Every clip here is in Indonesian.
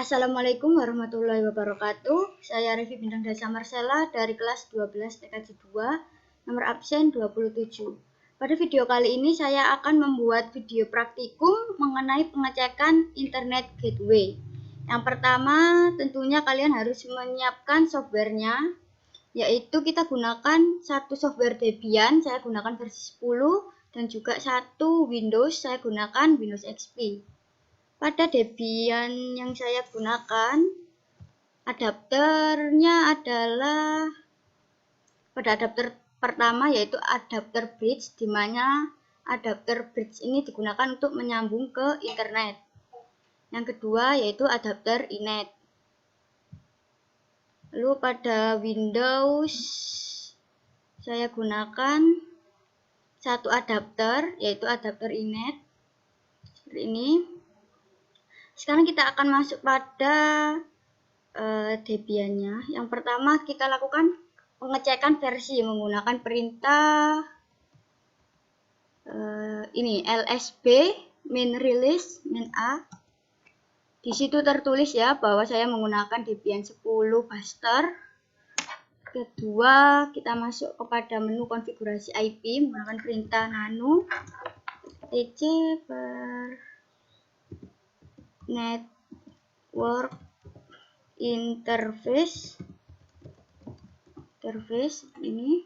Assalamualaikum warahmatullahi wabarakatuh. Saya Revi Bintang Dasa Marcella dari kelas 12 TKJ 2, nomor absen 27. Pada video kali ini saya akan membuat video praktikum mengenai pengecekan internet gateway. Yang pertama, tentunya kalian harus menyiapkan softwarenya, yaitu kita gunakan satu software Debian, saya gunakan versi 10, dan juga satu Windows, saya gunakan Windows XP. Pada Debian yang saya gunakan, adapternya adalah pada adapter pertama yaitu adapter bridge, di mana adapter bridge ini digunakan untuk menyambung ke internet. Yang kedua yaitu adapter inet. Lalu pada Windows saya gunakan satu adapter yaitu adapter inet seperti ini. Sekarang kita akan masuk pada Debiannya. Yang pertama kita lakukan pengecekan versi menggunakan perintah ini lsb min release min a. Di situ tertulis ya bahwa saya menggunakan Debian 10 Buster. Kedua, kita masuk kepada menu konfigurasi IP menggunakan perintah nano tc per network interface ini.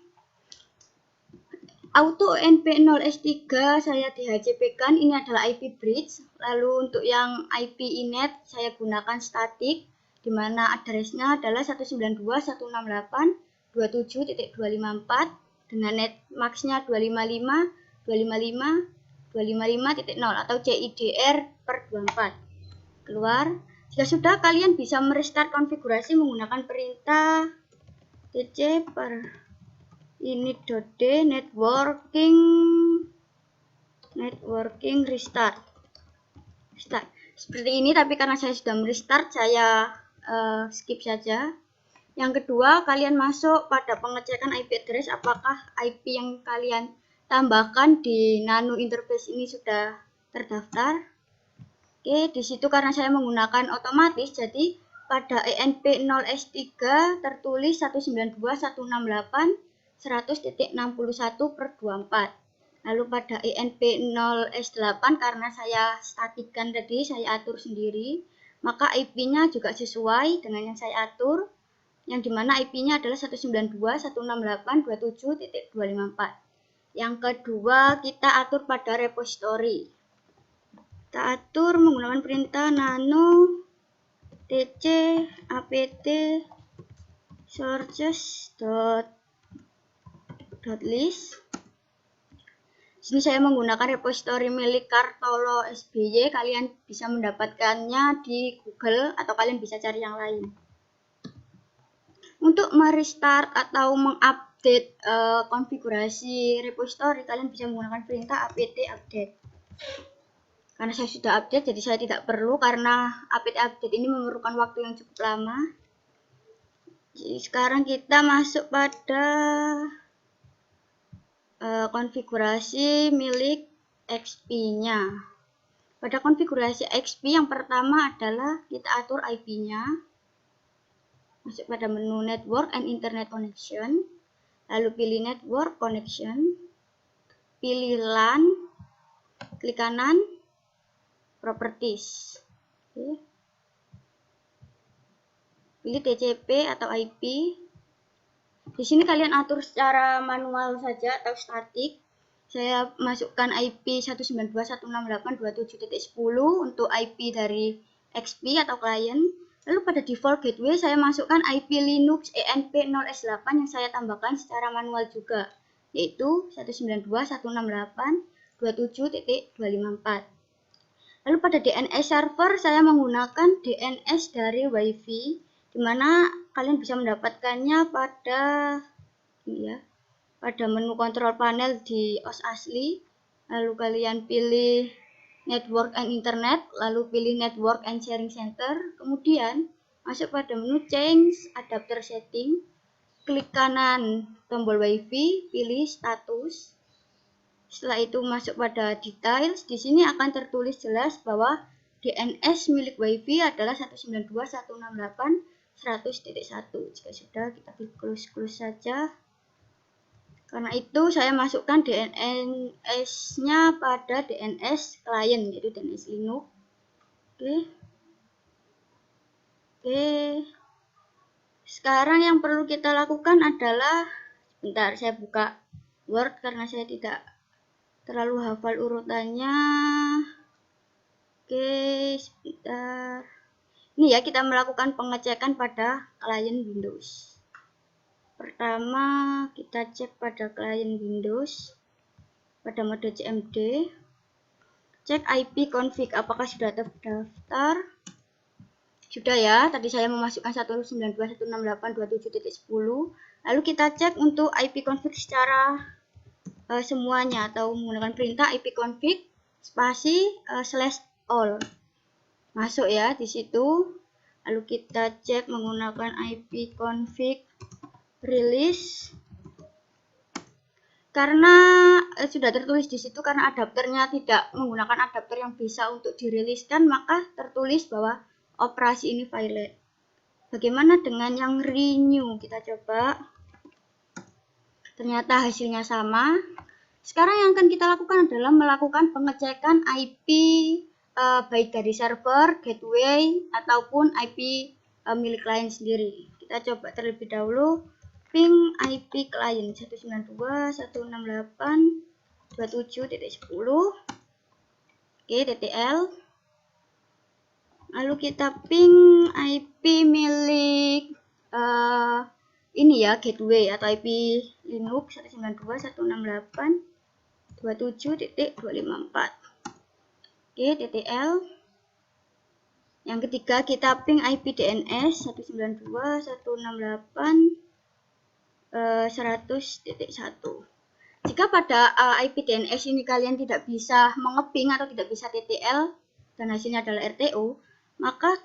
Auto np0s3 saya DHCP kan, ini adalah IP bridge. Lalu untuk yang IP inet saya gunakan static, di mana addressnya adalah 192.168.27.254 dengan netmaxnya 255.255.255.0 atau CIDR per 24. Keluar. Jika sudah, kalian bisa merestart konfigurasi menggunakan perintah tc per init.d networking restart. Seperti ini, tapi karena saya sudah merestart, saya skip saja. Yang kedua, kalian masuk pada pengecekan IP address, apakah IP yang kalian tambahkan di nano interface ini sudah terdaftar. Oke, di situ karena saya menggunakan otomatis, jadi pada ENP0S3 tertulis 192.168.100.61/24. Lalu pada ENP0S8 karena saya statikkan tadi, saya atur sendiri, maka IP-nya juga sesuai dengan yang saya atur, yang dimana IP-nya adalah 192.168.27.254. Yang kedua, kita atur pada repository. Kita atur menggunakan perintah nano tc apt sources.list. Sini saya menggunakan repository milik Kartolo SBY. Kalian bisa mendapatkannya di Google atau kalian bisa cari yang lain. Untuk merestart atau mengupdate konfigurasi repository, kalian bisa menggunakan perintah apt update. Karena saya sudah update, jadi saya tidak perlu, karena apt update ini memerlukan waktu yang cukup lama. Jadi sekarang kita masuk pada konfigurasi milik XP-nya. Pada konfigurasi XP yang pertama adalah kita atur IP-nya. Masuk pada menu Network and Internet Connection. Lalu pilih Network Connection. Pilih LAN. Klik kanan. Properties. Oke. Pilih TCP atau IP. Di sini kalian atur secara manual saja atau statik. Saya masukkan IP 192.168.27.10 untuk IP dari XP atau klien. Lalu pada default gateway saya masukkan IP Linux ENP0S8 yang saya tambahkan secara manual juga, yaitu 192.168.27.254. Lalu pada DNS server saya menggunakan DNS dari WiFi, di mana kalian bisa mendapatkannya pada pada menu kontrol panel di OS asli. Lalu kalian pilih Network and Internet, lalu pilih Network and Sharing Center, kemudian masuk pada menu Change Adapter Setting, klik kanan tombol WiFi, pilih Status. Setelah itu masuk pada Details. Di sini akan tertulis jelas bahwa DNS milik WiFi adalah 192.168.100.1. Jika sudah, kita klik close saja. Karena itu saya masukkan DNS-nya pada DNS klien, yaitu DNS Linux. Oke. Sekarang yang perlu kita lakukan adalah, sebentar saya buka Word karena saya tidak terlalu hafal urutannya. Oke, sebentar. Ini ya, kita melakukan pengecekan pada klien Windows. Pertama, kita cek pada klien Windows pada mode CMD. Cek IP config apakah sudah terdaftar. Sudah ya, tadi saya memasukkan 192.168.27.10. Lalu kita cek untuk IP config secara semuanya, atau menggunakan perintah IP config spasi /all. Masuk ya di situ. Lalu kita cek menggunakan IP config release. Karena sudah tertulis di situ, karena adapternya tidak menggunakan adapter yang bisa untuk diriliskan, maka tertulis bahwa operasi ini valid. Bagaimana dengan yang renew? Kita coba. Ternyata hasilnya sama. Sekarang yang akan kita lakukan adalah melakukan pengecekan IP baik dari server, gateway, ataupun IP milik klien sendiri. Kita coba terlebih dahulu ping IP klien 192.168.27.10. Oke, TTL. Lalu kita ping IP milik ini ya, gateway atau IP Linux 192.168.27.254. Oke, TTL. Yang ketiga, kita ping IP DNS 192.168.100.1. Jika pada IP DNS ini kalian tidak bisa mengeping atau tidak bisa TTL dan hasilnya adalah RTO, maka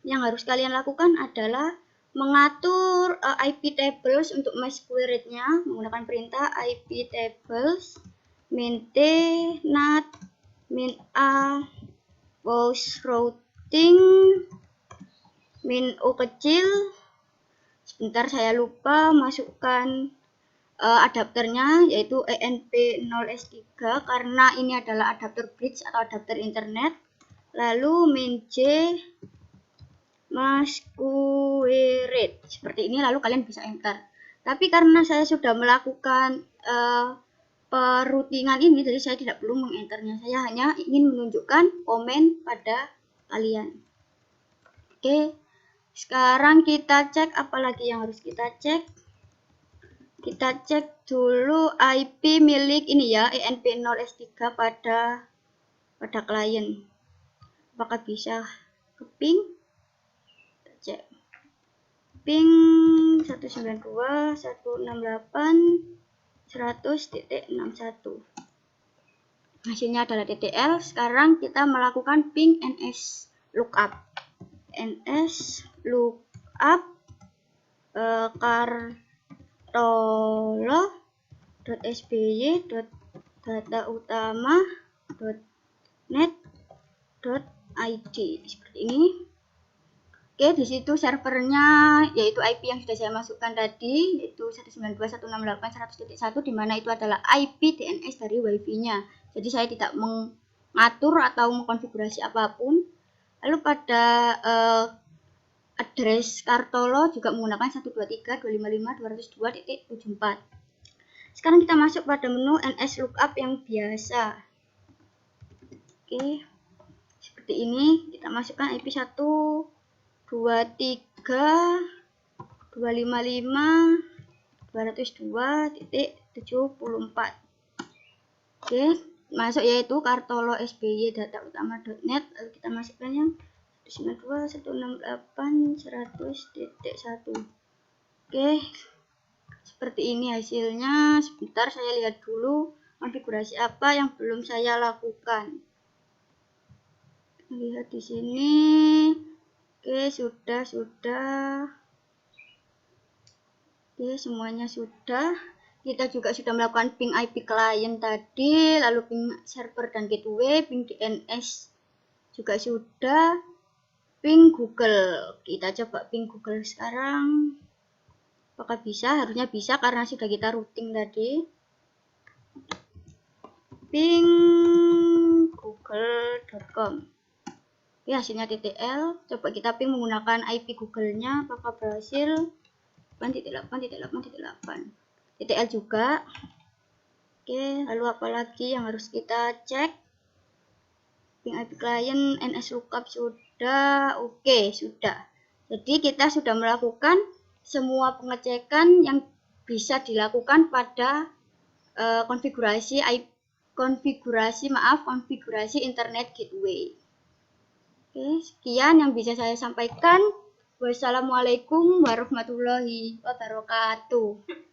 yang harus kalian lakukan adalah mengatur IP tables untuk mesh query-nya menggunakan perintah IP tables min-t nat min-a pause routing min-u kecil. Sebentar, saya lupa masukkan adapternya, yaitu ENP0S3 karena ini adalah adapter bridge atau adapter internet. Lalu min-j masquerade seperti ini, lalu kalian bisa enter. Tapi karena saya sudah melakukan peroutingan ini, jadi saya tidak perlu mengenternya. Saya hanya ingin menunjukkan komen pada kalian. Oke, sekarang kita cek apa lagi yang harus kita cek. Kita cek dulu IP milik ini ya, ENP0S3 pada klien. Apakah bisa keping? Cek ping 192.168.100.61. hasilnya adalah TTL. Sekarang kita melakukan ping ns lookup kartolo.sby.datautama.net.id seperti ini. Oke, di situ servernya yaitu IP yang sudah saya masukkan tadi, yaitu 192.168.100.1, di mana itu adalah IP DNS dari WiFi-nya. Jadi saya tidak mengatur atau mengkonfigurasi apapun. Lalu pada address Kartolo juga menggunakan 123.255.202.74. Sekarang kita masuk pada menu NS Lookup yang biasa. Oke, seperti ini. Kita masukkan IP 123.255.202.74. Oke, masuk yaitu Kartolo SBY datautama.net. Lalu kita masukkan yang 192.168.100.1. Oke, seperti ini hasilnya. Sebentar, saya lihat dulu konfigurasi apa yang belum saya lakukan. Lihat di sini. Oke, sudah. Oke, semuanya sudah. Kita juga sudah melakukan ping IP klien tadi, lalu ping server dan gateway, ping DNS juga sudah. Ping Google, kita coba ping Google sekarang. Apakah bisa? Harusnya bisa karena sudah kita routing tadi. Ping google.com. Ya, hasilnya TTL. Coba kita ping menggunakan IP Google-nya, apakah berhasil? 8.8.8.8. TTL juga. Oke, lalu apa lagi yang harus kita cek? Ping IP client, NS lookup sudah. Oke, sudah. Jadi kita sudah melakukan semua pengecekan yang bisa dilakukan pada konfigurasi internet gateway. Oke, sekian yang bisa saya sampaikan. Wassalamualaikum warahmatullahi wabarakatuh.